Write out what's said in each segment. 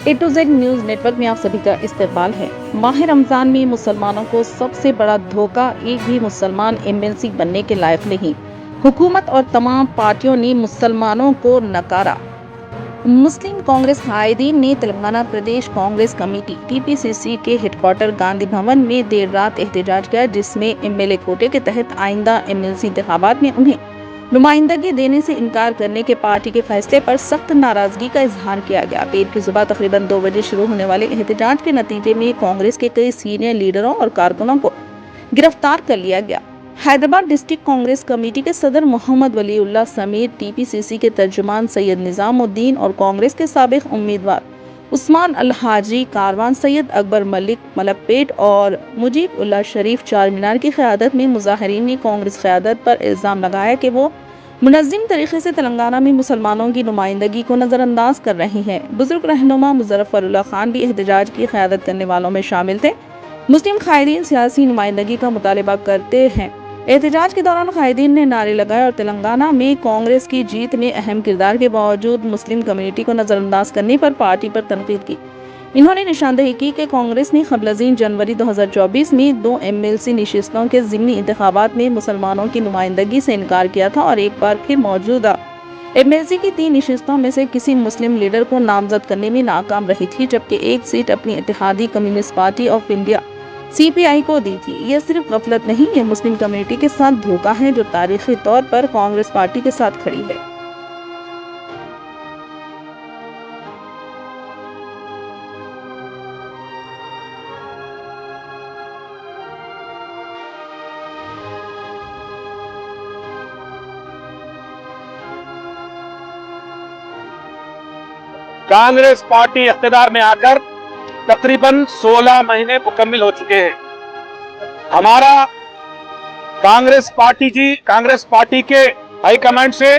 A to Z news network में आप सभी का इस्तकबाल है। माह रमजान में मुसलमानों को सबसे बड़ा धोखा, एक भी मुसलमान एमएलसी बनने के लायक नहीं। हुकूमत और तमाम पार्टियों ने मुसलमानों को नकारा। मुस्लिम कांग्रेस कायदीन ने तेलंगाना प्रदेश कांग्रेस कमेटी टीपीसीसी के हेडक्वार्टर गांधी भवन में देर रात एहतजाज किया, जिसमें एमएलए कोटे के तहत आइंदा एमएलसी इंतखाबात में उन्हें नुमाइंदगी देने से इनकार करने के पार्टी के फैसले पर सख्त नाराजगी का इजहार किया गया। देर की सुबह तकरीबन 2 बजे शुरू होने वाले एहतजाज के नतीजे में कांग्रेस के कई सीनियर लीडरों और कारकुनों को गिरफ्तार कर लिया गया। हैदराबाद डिस्ट्रिक्ट कांग्रेस कमेटी के सदर मोहम्मद वलीउल्लाह समेत टीपीसीसी के तर्जुमान सैयद निजामुद्दीन और कांग्रेस के साबिक उम्मीदवार उस्मान अल हाजी कारवान, सैयद अकबर मलिक मलकपेट और मुजीब उल्लाह शरीफ चार मीनार की क़यादत में मुजाहिरीन ने कांग्रेस क़यादत पर इल्ज़ाम लगाया कि वो मुनज़्ज़म तरीके से तेलंगाना में मुसलमानों की नुमाइंदगी को नज़रअंदाज कर रही है। बुजुर्ग रहनुमा मुज़फ़्फ़रुल्लाह खान भी एहतजाज की क़यादत करने वालों में शामिल थे। मुस्लिम कायदीन सियासी नुमाइंदगी का मुतालबा करते हैं। एहतजाज के दौरान कायदीन ने नारे लगाए और तेलंगाना में कांग्रेस की जीत में अहम किरदार के बावजूद मुस्लिम कम्युनिटी को नज़रअंदाज करने पर पार्टी पर तनकीद की। इन्होंने निशानदेही की कि कांग्रेस ने क़ब्ल-अज़ जनवरी 2024 में 2 एमएलसी नशिस्तों के ज़िमनी इंतखाबात में मुसलमानों की नुमाइंदगी से इनकार किया था और एक बार फिर मौजूदा एमएलसी की 3 नशिस्तों में से किसी मुस्लिम लीडर को नामजद करने में नाकाम रही थी, जबकि एक सीट अपनी इत्तेहादी communist party of India CPI को दी थी। यह सिर्फ गफलत नहीं, यह मुस्लिम कम्युनिटी के साथ धोखा है जो तारीखी तौर पर कांग्रेस पार्टी के साथ खड़ी है। कांग्रेस पार्टी इख्तियार में आकर तकरीबन 16 महीने मुकम्मिल हो चुके हैं। हमारा कांग्रेस पार्टी के हाईकमांड से,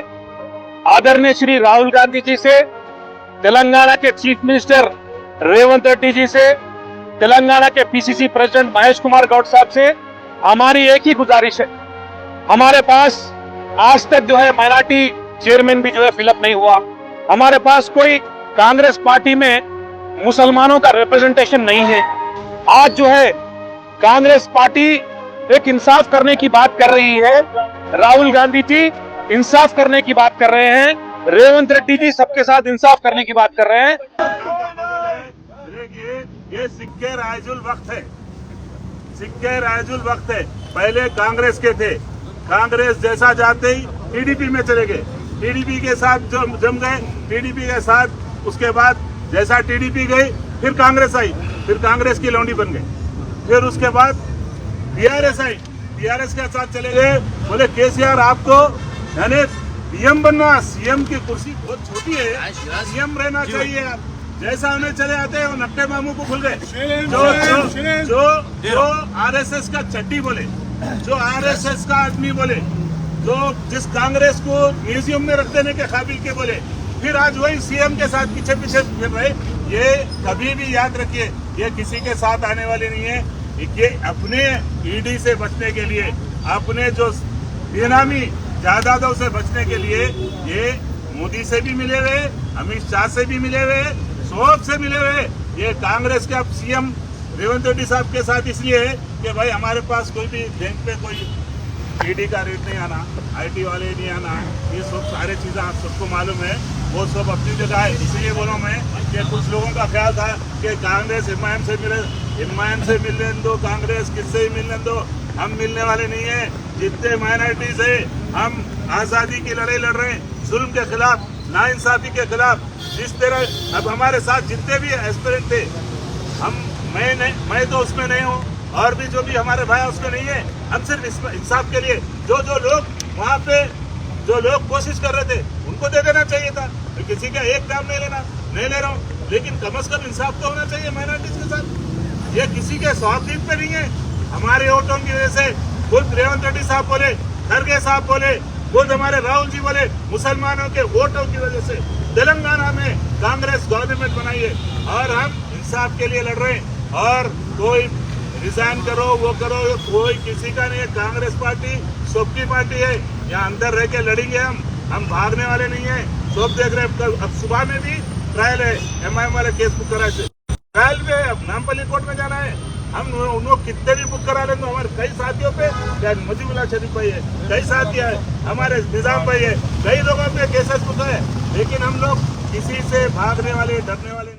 आदरणीय श्री राहुल गांधी जी से, तेलंगाना के चीफ मिनिस्टर रेवंत रेड्डी जी से, तेलंगाना के पीसीसी प्रेसिडेंट महेश कुमार गौड साहब से हमारी एक ही गुजारिश है। हमारे पास आज तक जो है माइनॉरिटी चेयरमैन भी जो है फिलअप नहीं हुआ। हमारे पास कोई कांग्रेस पार्टी में मुसलमानों का रिप्रेजेंटेशन नहीं है। आज जो है कांग्रेस पार्टी एक इंसाफ करने की बात कर रही है। राहुल गांधी जी इंसाफ करने की बात कर रहे हैं, रेवंत रेड्डी जी सबके साथ इंसाफ करने की बात कर रहे हैं। ये सिक्के राजुल वक्त है, सिक्के राजुल वक्त है। पहले कांग्रेस के थे, कांग्रेस जैसा जाते ही टीडीपी में चले गए, टीडीपी के साथ जम गए, टीडीपी के साथ उसके बाद जैसा टीडीपी गई फिर कांग्रेस आई, फिर कांग्रेस की लौंडी बन गई। फिर उसके बाद टीआरएस आई, टीआरएस के साथ चले गए। बोले केसीआर आपको यानी पीएम बनना, सीएम की कुर्सी बहुत छोटी है, सीएम रहना चाहिए आप। जैसा हमें चले आते हैं वो नक्के मामू को भूल गए। जो आरएसएस का चड्डी बोले, जो आरएसएस का आदमी बोले, जो जिस कांग्रेस को म्यूजियम में रख देने के काबिल के बोले, फिर आज वही सीएम के साथ पीछे पीछे फिर रहे। ये कभी भी याद रखिए, ये किसी के साथ आने वाले नहीं है। ये अपने ईडी से बचने के लिए, अपने जो बेनामी जायदादों से बचने के लिए ये मोदी से भी मिले हुए, अमित शाह से भी मिले हुए, सोब से मिले हुए। ये कांग्रेस के अब सीएम रेवंत रेड्डी साहब के साथ इसलिए है कि भाई हमारे पास कोई भी बैंक पे कोई ईडी का रेट नहीं आना, आईटी वाले नहीं आना, ये सब सारे चीजें आप सबको मालूम है, वो सब अपनी जगह है। इसलिए बोलो मैं कि कुछ लोगों का ख्याल था कि कांग्रेस हिमायम से मिलने दो, कांग्रेस किससे ही मिलने दो। हम मिलने वाले नहीं है। जितने माइनॉरिटीज है, हम आजादी की लड़ाई लड़ रहे हैं, जुल्म के खिलाफ, नाइंसाफी के खिलाफ। जिस तरह अब हमारे साथ जितने भी एस्पिरेंट थे, मैं तो उसमें नहीं हूँ, और भी जो भी हमारे भाई उसमें नहीं है। हम सिर्फ इंसाफ के लिए जो लोग वहाँ पे जो लोग कोशिश कर रहे थे उनको दे देना चाहिए था। तो किसी का एक नाम नहीं ले रहा हूँ, लेकिन कम से कम इंसाफ तो होना चाहिए माइनॉरिटीज के साथ। ये किसी के स्वार्थ पे नहीं है। हमारे वोटों की वजह से खुद रेवंत रेड्डी साहब बोले, खड़गे साहब बोले, खुद हमारे राहुल जी बोले, मुसलमानों के वोटों की वजह से तेलंगाना में कांग्रेस गवर्नमेंट बनाई है और हम इंसाफ के लिए लड़ रहे हैं। और कोई रिजाइन करो, वो करो, कोई किसी का नहीं है। कांग्रेस पार्टी सबकी पार्टी है, यहाँ अंदर रह के लड़ेंगे हम भागने वाले नहीं है। सब देख रहे हैं। अब सुबह में भी ट्रायल है, MIM वाले केस बुक कराए थे, ट्रायल में अब नामपल्ली कोर्ट में जाना है। हम उनको कितने भी बुक करा लें तो हमारे कई साथियों पे, चाहे मुजीबुल्लाह शरीफ भाई है, कई साथी है, हमारे निजाम भाई है, कई लोगों पे केसेस बुक है, लेकिन हम लोग किसी से भागने वाले, डरने वाले